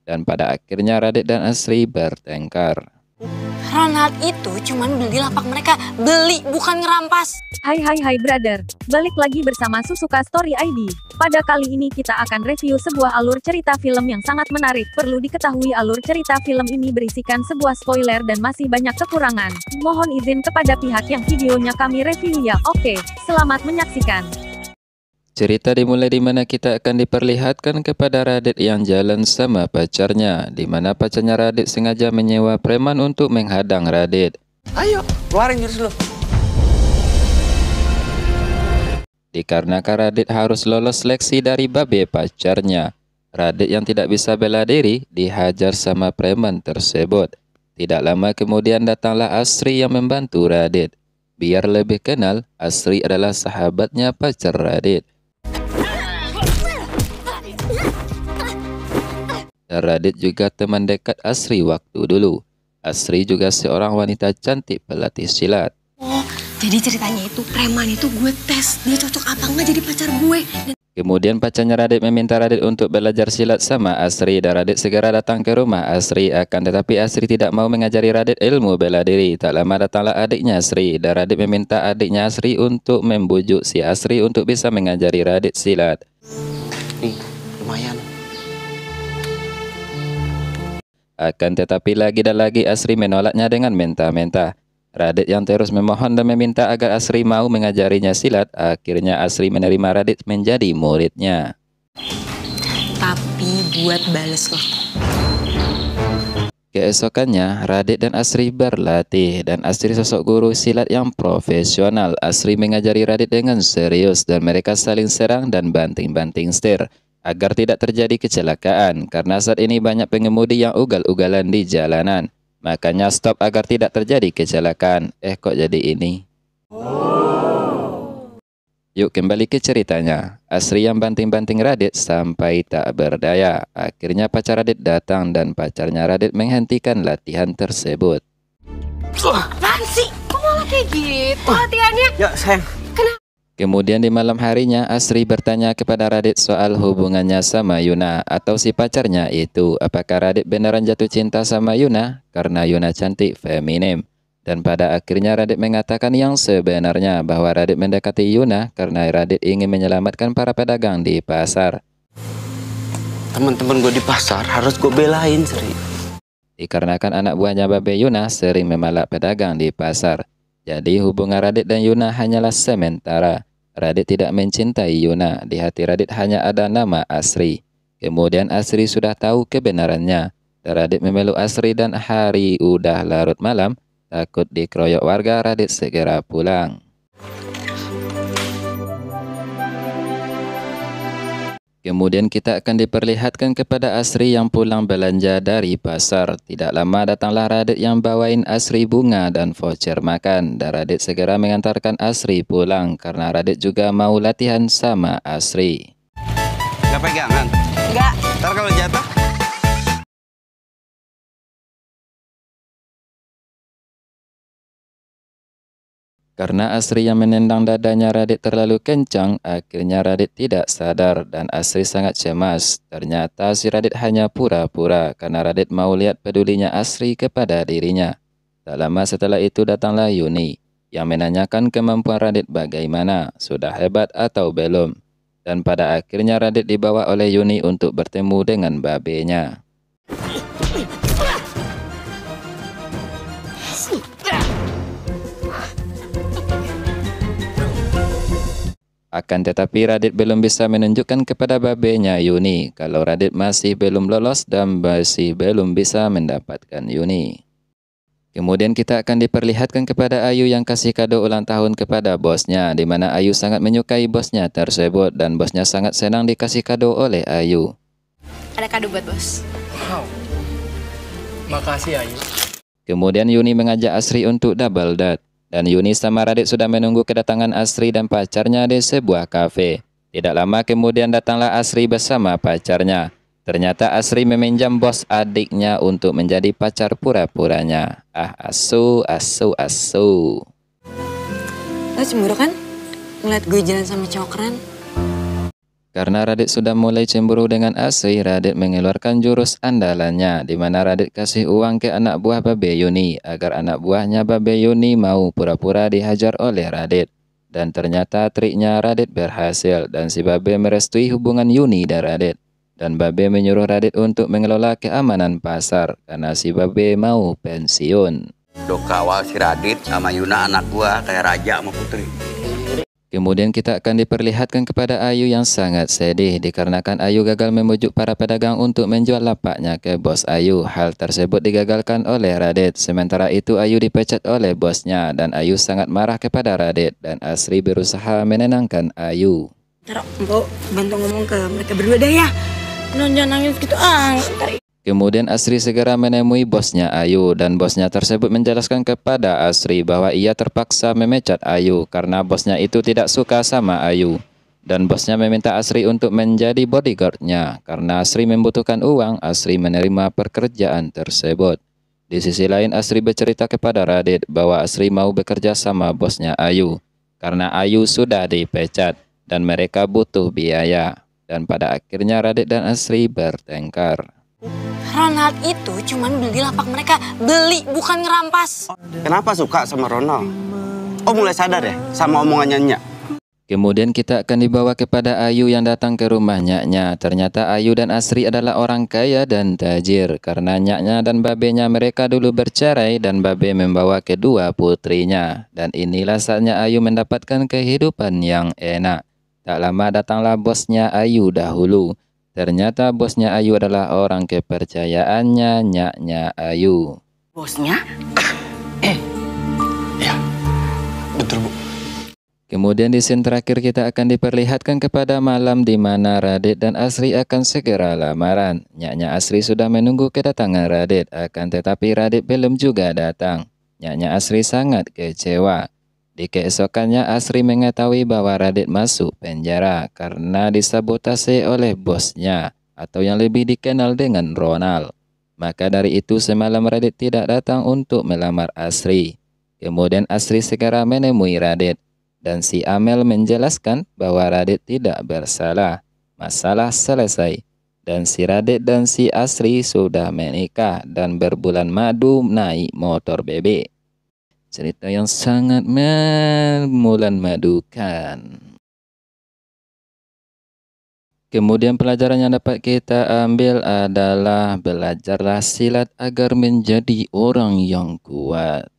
Dan pada akhirnya Radit dan Asri bertengkar. Ronald itu cuman beli lapak mereka. Beli, bukan ngerampas. Hai brother, balik lagi bersama Susuka Story ID. Pada kali ini kita akan review sebuah alur cerita film yang sangat menarik. Perlu diketahui alur cerita film ini berisikan sebuah spoiler dan masih banyak kekurangan. Mohon izin kepada pihak yang videonya kami review ya. Oke, selamat menyaksikan. Cerita dimulai di mana kita akan diperlihatkan kepada Radit yang jalan sama pacarnya, di mana pacarnya Radit sengaja menyewa preman untuk menghadang Radit. Ayo, keluarin jurus lu. Dikarenakan Radit harus lolos seleksi dari babe pacarnya. Radit yang tidak bisa bela diri dihajar sama preman tersebut. Tidak lama kemudian datanglah Asri yang membantu Radit. Biar lebih kenal, Asri adalah sahabatnya pacar Radit. Dan Radit juga teman dekat Asri waktu dulu. Asri juga seorang wanita cantik pelatih silat. Oh, jadi ceritanya itu preman itu gue tes. Dia cocok apa enggak jadi pacar gue. Kemudian pacarnya Radit meminta Radit untuk belajar silat sama Asri. Dan Radit segera datang ke rumah Asri. Tetapi Asri tidak mau mengajari Radit ilmu bela diri. Tak lama datanglah adiknya Asri. Dan Radit meminta adiknya Asri untuk membujuk si Asri untuk bisa mengajari Radit silat. Nih, lumayan. Tetapi lagi dan lagi Asri menolaknya dengan mentah-mentah. Radit yang terus memohon dan meminta agar Asri mau mengajarinya silat. Akhirnya Asri menerima Radit menjadi muridnya. Tapi buat bales loh. Keesokannya, Radit dan Asri berlatih. Dan Asri sosok guru silat yang profesional. Asri mengajari Radit dengan serius dan mereka saling serang dan banting-banting setir. Agar tidak terjadi kecelakaan, karena saat ini banyak pengemudi yang ugal-ugalan di jalanan. Makanya stop agar tidak terjadi kecelakaan. Kok jadi ini? Yuk kembali ke ceritanya. Asri yang banting-banting Radit sampai tak berdaya. Akhirnya pacar Radit datang dan pacarnya Radit menghentikan latihan tersebut. Apaan sih? Kok malah kayak gitu latihannya? Ya sayang. Kemudian di malam harinya Asri bertanya kepada Radit soal hubungannya sama Yuna atau si pacarnya itu. Apakah Radit beneran jatuh cinta sama Yuna? Karena Yuna cantik, feminim. Dan pada akhirnya Radit mengatakan yang sebenarnya bahwa Radit mendekati Yuna karena Radit ingin menyelamatkan para pedagang di pasar. Teman-teman gue di pasar harus gue belain, Sri. Dikarenakan anak buahnya Babe Yuna sering memalak pedagang di pasar. Jadi hubungan Radit dan Yuna hanyalah sementara. Radit tidak mencintai Yuna. Di hati Radit hanya ada nama Asri. Kemudian Asri sudah tahu kebenarannya. Radit memeluk Asri dan hari udah larut malam. Takut dikeroyok warga, Radit segera pulang. Kemudian kita akan diperlihatkan kepada Asri yang pulang belanja dari pasar. Tidak lama datanglah Radit yang bawain Asri bunga dan voucher makan. Dan Radit segera mengantarkan Asri pulang karena Radit juga mau latihan sama Asri. Gak pegangan? Enggak. Ntar kalau jatuh? Karena Asri yang menendang dadanya Radit terlalu kencang, akhirnya Radit tidak sadar dan Asri sangat cemas. Ternyata si Radit hanya pura-pura karena Radit mau lihat pedulinya Asri kepada dirinya. Tak lama setelah itu datanglah Yuni yang menanyakan kemampuan Radit bagaimana, sudah hebat atau belum. Dan pada akhirnya Radit dibawa oleh Yuni untuk bertemu dengan babenya. Tetapi Radit belum bisa menunjukkan kepada babenya Yuni kalau Radit masih belum lolos dan masih belum bisa mendapatkan Yuni. Kemudian kita akan diperlihatkan kepada Ayu yang kasih kado ulang tahun kepada bosnya, di mana Ayu sangat menyukai bosnya tersebut dan bosnya sangat senang dikasih kado oleh Ayu. Ada kado buat bos. Wow, makasih Ayu. Kemudian Yuni mengajak Asri untuk double date. Dan Yuni sama Radit sudah menunggu kedatangan Asri dan pacarnya di sebuah kafe. Tidak lama kemudian datanglah Asri bersama pacarnya. Ternyata Asri meminjam bos adiknya untuk menjadi pacar pura-puranya. Asu. Lo cemburu kan? Ngeliat gue jalan sama cowok keren? Karena Radit sudah mulai cemburu dengan Asri, Radit mengeluarkan jurus andalannya, di mana Radit kasih uang ke anak buah Babe Yuni agar anak buahnya Babe Yuni mau pura-pura dihajar oleh Radit. Dan ternyata triknya Radit berhasil dan si Babe merestui hubungan Yuni dan Radit. Dan Babe menyuruh Radit untuk mengelola keamanan pasar karena si Babe mau pensiun. Do kawal si Radit sama Yuna anak gua kayak raja sama putri. Kemudian kita akan diperlihatkan kepada Ayu yang sangat sedih dikarenakan Ayu gagal membujuk para pedagang untuk menjual lapaknya ke bos Ayu. Hal tersebut digagalkan oleh Radit. Sementara itu Ayu dipecat oleh bosnya dan Ayu sangat marah kepada Radit dan Asri berusaha menenangkan Ayu. Ntar Mbok bantu ngomong ke mereka berdua dah ya. Jangan nangis gitu ntar. Kemudian Asri segera menemui bosnya Ayu dan bosnya tersebut menjelaskan kepada Asri bahwa ia terpaksa memecat Ayu karena bosnya itu tidak suka sama Ayu. Dan bosnya meminta Asri untuk menjadi bodyguardnya. Karena Asri membutuhkan uang, Asri menerima pekerjaan tersebut. Di sisi lain Asri bercerita kepada Radit bahwa Asri mau bekerja sama bosnya Ayu. Karena Ayu sudah dipecat dan mereka butuh biaya. Dan pada akhirnya Radit dan Asri bertengkar. Ronald itu cuman beli lapak mereka. Beli, bukan ngerampas. Kenapa suka sama Ronald? Oh mulai sadar ya sama omongannya Nyak? Kemudian kita akan dibawa kepada Ayu yang datang ke rumah nyaknya. Ternyata Ayu dan Asri adalah orang kaya dan tajir. Karena nyaknya dan babenya mereka dulu bercerai dan babe membawa kedua putrinya. Dan inilah saatnya Ayu mendapatkan kehidupan yang enak. Tak lama datanglah bosnya Ayu dahulu. Ternyata bosnya Ayu adalah orang kepercayaannya nyaknya Ayu. Bosnya? Ya, betul Bu. Kemudian di scene terakhir kita akan diperlihatkan kepada malam di mana Radit dan Asri akan segera lamaran. Nyaknya Asri sudah menunggu kedatangan Radit, akan tetapi Radit belum juga datang. Nyaknya Asri sangat kecewa. Di keesokannya Asri mengetahui bahwa Radit masuk penjara karena disabotase oleh bosnya atau yang lebih dikenal dengan Ronald. Maka dari itu semalam Radit tidak datang untuk melamar Asri. Kemudian Asri segera menemui Radit dan si Amel menjelaskan bahwa Radit tidak bersalah. Masalah selesai dan si Radit dan si Asri sudah menikah dan berbulan madu naik motor bebek. Cerita yang sangat memadukan. Kemudian pelajaran yang dapat kita ambil adalah belajarlah silat agar menjadi orang yang kuat.